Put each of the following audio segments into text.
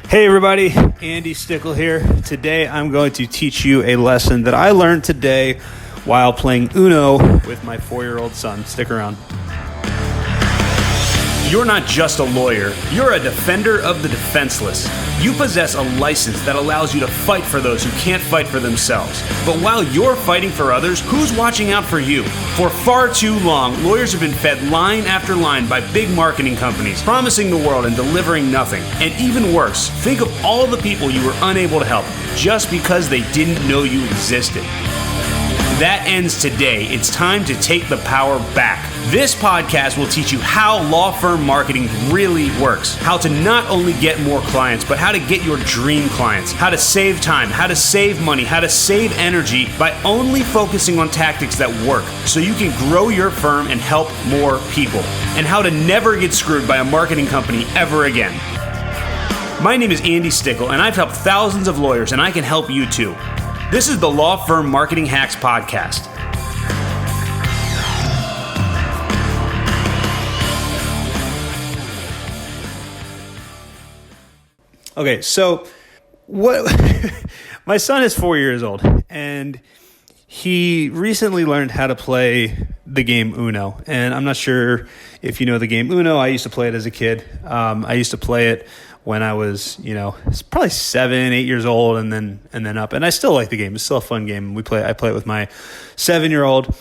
Hey everybody, Andy Stickel here. Today I'm going to teach you a lesson that I learned today while playing Uno with my 4-year-old son. Stick around. You're not just a lawyer, you're a defender of the defenseless. You possess a license that allows you to fight for those who can't fight for themselves. But while you're fighting for others, who's watching out for you? For far too long, lawyers have been fed line after line by big marketing companies, promising the world and delivering nothing. And even worse, think of all the people you were unable to help just because they didn't know you existed. That ends today. It's time to take the power back. This podcast will teach you how law firm marketing really works, how to not only get more clients, but how to get your dream clients, how to save time, how to save money, how to save energy by only focusing on tactics that work so you can grow your firm and help more people, and how to never get screwed by a marketing company ever again. My name is Andy Stickel, and I've helped thousands of lawyers, and I can help you too. This is the Law Firm Marketing Hacks Podcast. Okay, so my son is 4 years old, and he recently learned how to play the game Uno. And I'm not sure if you know the game Uno. I used to play it as a kid. I used to play it when I was, probably 7, 8 years old, and then up. And I still like the game. It's still a fun game. I play it with my 7-year-old.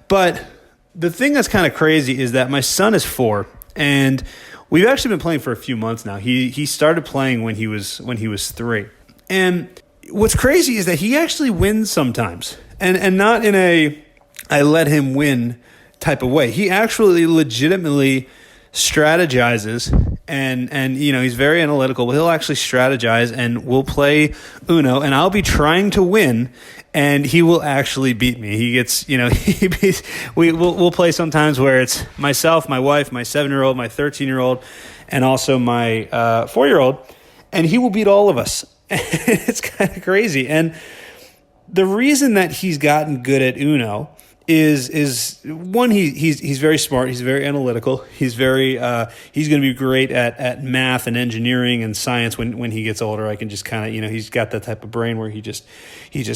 But the thing that's kind of crazy is that my son is 4, and we've actually been playing for a few months now. He started playing when he was 3. And what's crazy is that he actually wins sometimes. And not in a I let him win type of way. He actually legitimately strategizes, and he's very analytical, but he'll actually strategize, and we'll play Uno, and I'll be trying to win, and he will actually beat me. He gets, we'll play sometimes where it's myself, my wife, my 7-year-old, my 13-year-old, and also my 4-year-old, and he will beat all of us. It's kind of crazy. And the reason that he's gotten good at Uno is one, he's very smart, he's very analytical, he's going to be great at math and engineering and science when he gets older. I can just kind of, he's got that type of brain where he just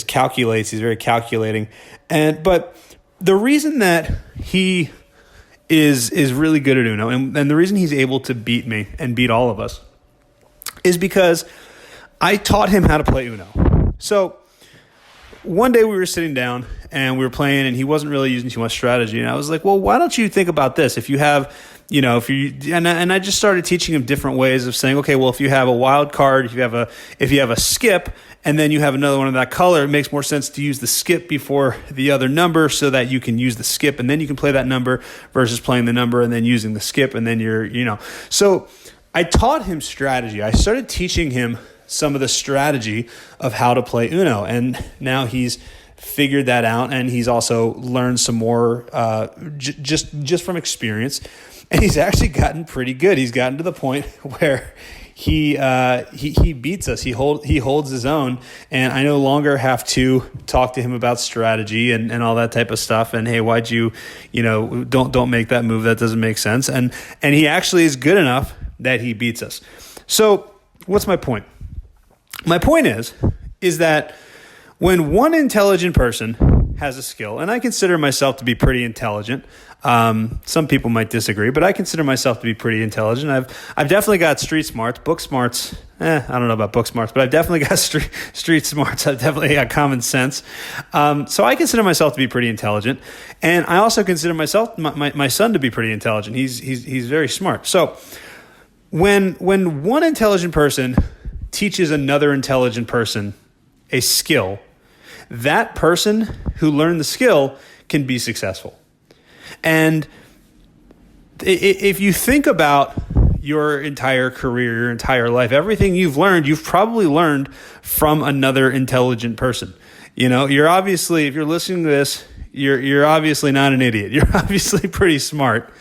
calculates, he's very calculating. But the reason that he is really good at Uno, and the reason he's able to beat me and beat all of us, is because I taught him how to play Uno. So one day we were sitting down and we were playing, and he wasn't really using too much strategy. And I was like, well, why don't you think about this? If you have, and I just started teaching him different ways of saying, okay, well, if you have a wild card, if you have a skip, and then you have another one of that color, it makes more sense to use the skip before the other number so that you can use the skip and then you can play that number versus playing the number and then using the skip and then So I taught him strategy. I started teaching him some of the strategy of how to play Uno, and now he's figured that out, and he's also learned some more just from experience, and he's actually gotten pretty good. He's gotten to the point where he beats us. He holds his own, and I no longer have to talk to him about strategy and all that type of stuff. And hey, why'd you don't make that move? That doesn't make sense. And he actually is good enough that he beats us. So what's my point? My point is that when one intelligent person has a skill, and I consider myself to be pretty intelligent. Some people might disagree, but I consider myself to be pretty intelligent. I've definitely got street smarts, book smarts. I don't know about book smarts, but I've definitely got street smarts. I've definitely got common sense. So I consider myself to be pretty intelligent, and I also consider myself my son to be pretty intelligent. He's very smart. So when one intelligent person teaches another intelligent person a skill, that person who learned the skill can be successful. And if you think about your entire career, your entire life, everything you've learned, you've probably learned from another intelligent person. You're obviously, if you're listening to this, you're obviously not an idiot. You're obviously pretty smart,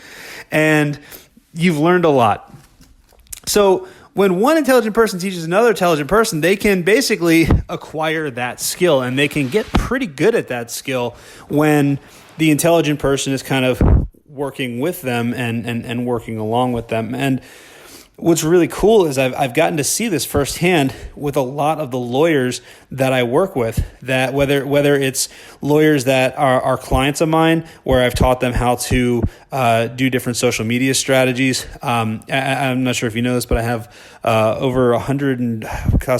and you've learned a lot. So when one intelligent person teaches another intelligent person, they can basically acquire that skill, and they can get pretty good at that skill when the intelligent person is kind of working with them and working along with them. And what's really cool is I've gotten to see this firsthand with a lot of the lawyers that I work with, that whether it's lawyers that are clients of mine, where I've taught them how to do different social media strategies. I'm not sure if you know this, but I have over 100 and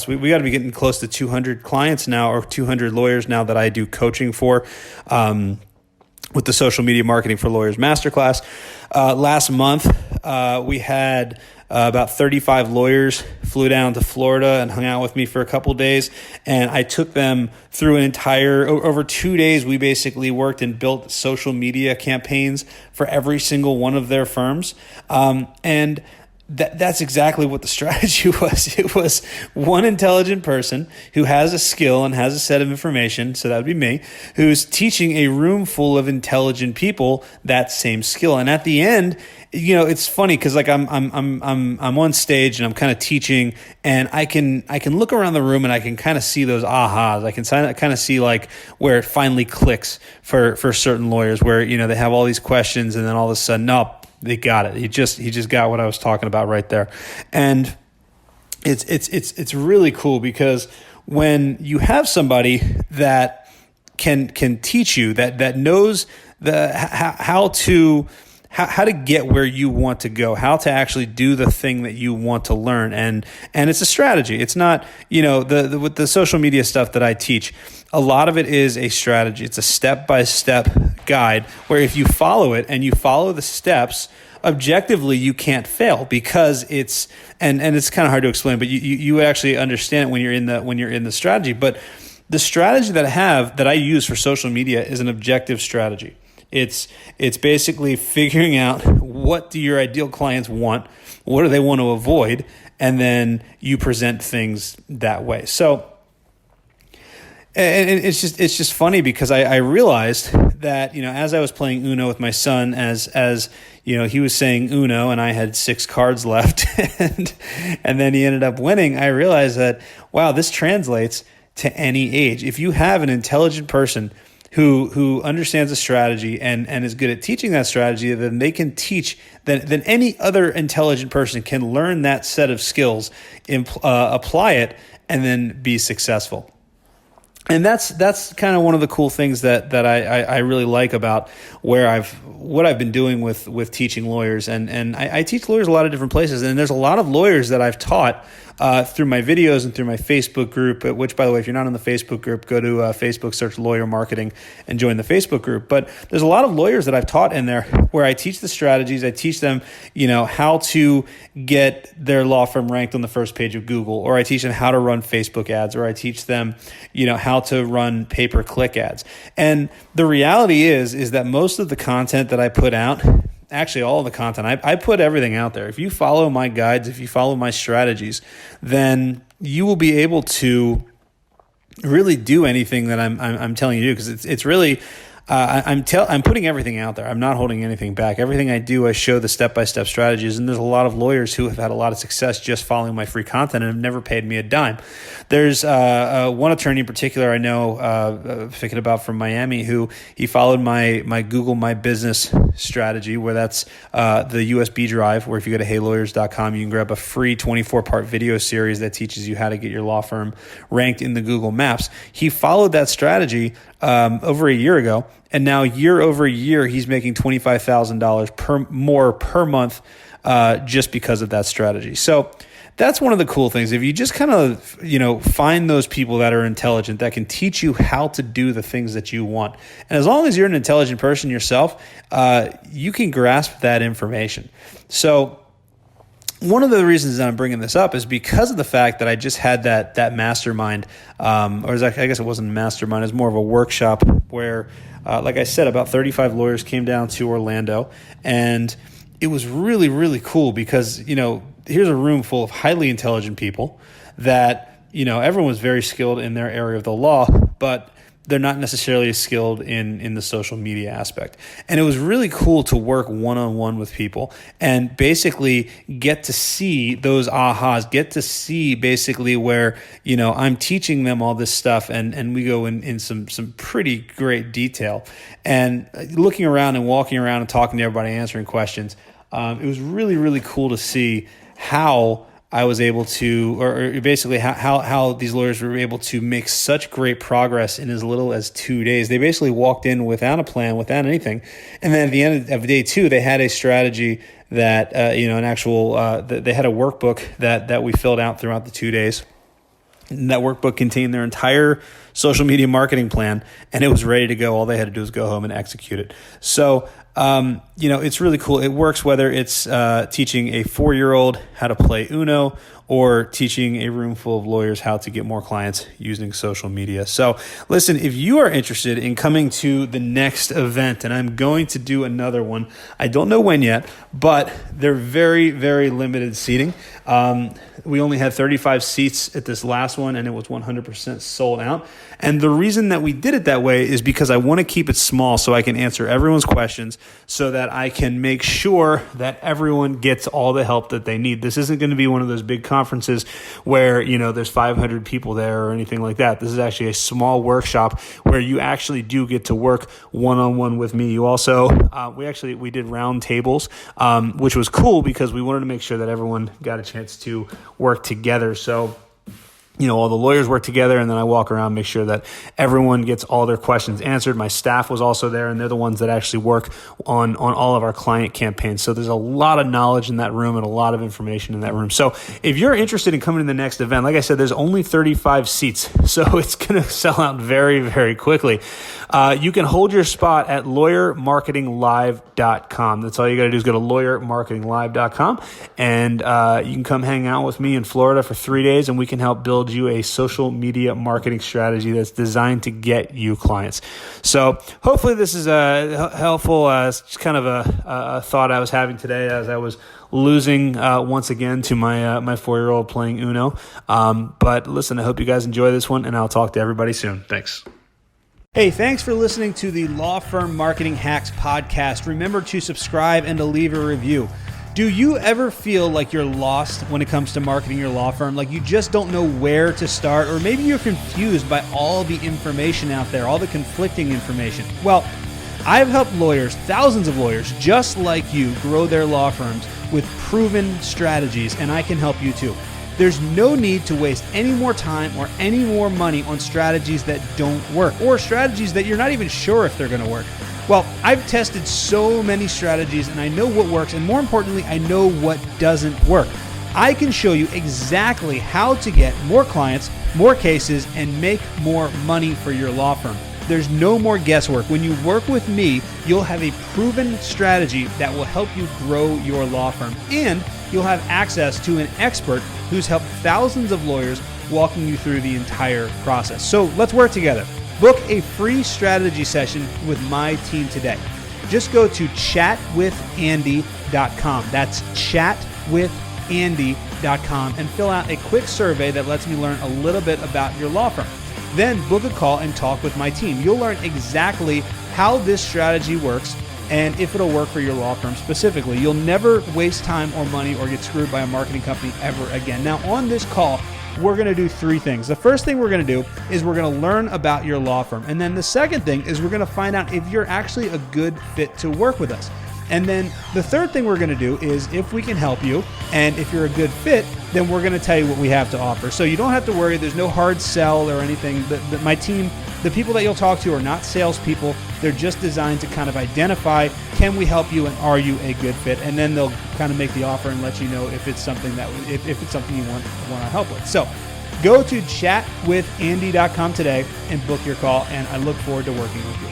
we got to be getting close to 200 clients now, or 200 lawyers now that I do coaching for. With the Social Media Marketing for Lawyers Masterclass. Last month, we had about 35 lawyers flew down to Florida and hung out with me for a couple of days. And I took them through over 2 days, we basically worked and built social media campaigns for every single one of their firms. And that's exactly what the strategy was. It was one intelligent person who has a skill and has a set of information, so that would be me, who's teaching a room full of intelligent people that same skill. And at the end, it's funny because like I'm on stage and I'm kind of teaching, and I can look around the room and I can kind of see those ahas. I can kind of see like where it finally clicks for certain lawyers, where they have all these questions and then all of a sudden, no, they got it. He just got what I was talking about right there. And it's really cool because when you have somebody that can teach you, that knows how to get where you want to go, how to actually do the thing that you want to learn. And it's a strategy. It's not, with the social media stuff that I teach, a lot of it is a strategy. It's a step-by-step guide where if you follow it and you follow the steps, objectively you can't fail, because it's and it's kind of hard to explain, but you actually understand it when you're in the strategy. But the strategy that I use for social media is an objective strategy. It's basically figuring out what do your ideal clients want, what do they want to avoid, and then you present things that way. So, and it's just funny because I realized that as I was playing Uno with my son, as he was saying Uno and I had 6 cards left, and then he ended up winning. I realized that wow, this translates to any age. If you have an intelligent person who understands a strategy and is good at teaching that strategy, then they can teach, then any other intelligent person can learn that set of skills, apply it, and then be successful. And that's kind of one of the cool things that I really like about what I've been doing with teaching lawyers. And I teach lawyers a lot of different places, and there's a lot of lawyers that I've taught through my videos and through my Facebook group, which, by the way, if you're not in the Facebook group, go to Facebook, search Lawyer Marketing, and join the Facebook group. But there's a lot of lawyers that I've taught in there where I teach the strategies. I teach them, how to get their law firm ranked on the first page of Google, or I teach them how to run Facebook ads, or I teach them, how to run pay-per-click ads. And the reality is that most of the content that I put out, actually all of the content, I put everything out there. If you follow my guides, if you follow my strategies, then you will be able to really do anything that I'm telling you to do, because it's really I'm putting everything out there. I'm not holding anything back. Everything I do, I show the step-by-step strategies, and there's a lot of lawyers who have had a lot of success just following my free content and have never paid me a dime. There's one attorney in particular I know, thinking about from Miami, who he followed my Google My Business strategy, where that's the USB drive, where if you go to heylawyers.com, you can grab a free 24-part video series that teaches you how to get your law firm ranked in the Google Maps. He followed that strategy over a year ago, and now year over year, he's making $25,000 more per month just because of that strategy. So that's one of the cool things. If you just kind of, find those people that are intelligent, that can teach you how to do the things that you want. And as long as you're an intelligent person yourself, you can grasp that information. So one of the reasons that I'm bringing this up is because of the fact that I just had that mastermind, I guess it wasn't a mastermind, it was more of a workshop where, like I said, about 35 lawyers came down to Orlando, and it was really, really cool because, here's a room full of highly intelligent people that, everyone was very skilled in their area of the law, but they're not necessarily as skilled in the social media aspect. And it was really cool to work one-on-one with people and basically get to see those ahas, get to see basically where, I'm teaching them all this stuff, and we go in some pretty great detail. And looking around and walking around and talking to everybody, answering questions, it was really, really cool to see how I was able to, or basically how these lawyers were able to make such great progress in as little as 2 days. They basically walked in without a plan, without anything. And then at the end of day 2, they had a strategy that, they had a workbook that we filled out throughout the 2 days. And that workbook contained their entire social media marketing plan, and it was ready to go. All they had to do was go home and execute it. So, it's really cool. It works whether it's teaching a 4-year-old how to play Uno or teaching a room full of lawyers how to get more clients using social media. So listen, if you are interested in coming to the next event, and I'm going to do another one, I don't know when yet, but they're very, very limited seating. We only had 35 seats at this last one, and it was 100% sold out. And the reason that we did it that way is because I want to keep it small so I can answer everyone's questions, so that I can make sure that everyone gets all the help that they need. This isn't going to be one of those big conferences where, there's 500 people there or anything like that. This is actually a small workshop where you actually do get to work one-on-one with me. You also, we did round tables, which was cool because we wanted to make sure that everyone got a chance to work together. So, all the lawyers work together, and then I walk around, make sure that everyone gets all their questions answered. My staff was also there, and they're the ones that actually work on all of our client campaigns. So there's a lot of knowledge in that room and a lot of information in that room. So if you're interested in coming to the next event, like I said, there's only 35 seats, so it's going to sell out very, very quickly. You can hold your spot at lawyermarketinglive.com. That's all you got to do is go to lawyermarketinglive.com, and you can come hang out with me in Florida for 3 days, and we can help build you a social media marketing strategy that's designed to get you clients. So hopefully this is helpful. It's kind of a thought I was having today as I was losing once again to my 4-year-old playing Uno. But listen, I hope you guys enjoy this one, and I'll talk to everybody soon. Thanks. Hey, thanks for listening to the Law Firm Marketing Hacks podcast. Remember to subscribe and to leave a review. Do you ever feel like you're lost when it comes to marketing your law firm? Like you just don't know where to start, or maybe you're confused by all the information out there, all the conflicting information? Well, I've helped lawyers, thousands of lawyers just like you, grow their law firms with proven strategies, and I can help you too. There's no need to waste any more time or any more money on strategies that don't work, or strategies that you're not even sure if they're going to work. Well, I've tested so many strategies, and I know what works, and more importantly, I know what doesn't work. I can show you exactly how to get more clients, more cases, and make more money for your law firm. There's no more guesswork. When you work with me, you'll have a proven strategy that will help you grow your law firm, and you'll have access to an expert who's helped thousands of lawyers, walking you through the entire process. So let's work together. Book a free strategy session with my team today. Just go to chatwithandy.com. That's chatwithandy.com, and fill out a quick survey that lets me learn a little bit about your law firm. Then book a call and talk with my team. You'll learn exactly how this strategy works and if it'll work for your law firm specifically. You'll never waste time or money or get screwed by a marketing company ever again. Now, on this call, we're going to do 3 things. The first thing we're going to do is we're going to learn about your law firm. And then the second thing is we're going to find out if you're actually a good fit to work with us. And then the third thing we're going to do is if we can help you, and if you're a good fit, then we're going to tell you what we have to offer. So you don't have to worry. There's no hard sell or anything. My team, the people that you'll talk to, are not salespeoll. They're just designed to kind of identify, can we help you and are you a good fit? And then they'll kind of make the offer and let you know if it's something that if it's something you want to help with. So go to chatwithandy.com today and book your call, and I look forward to working with you.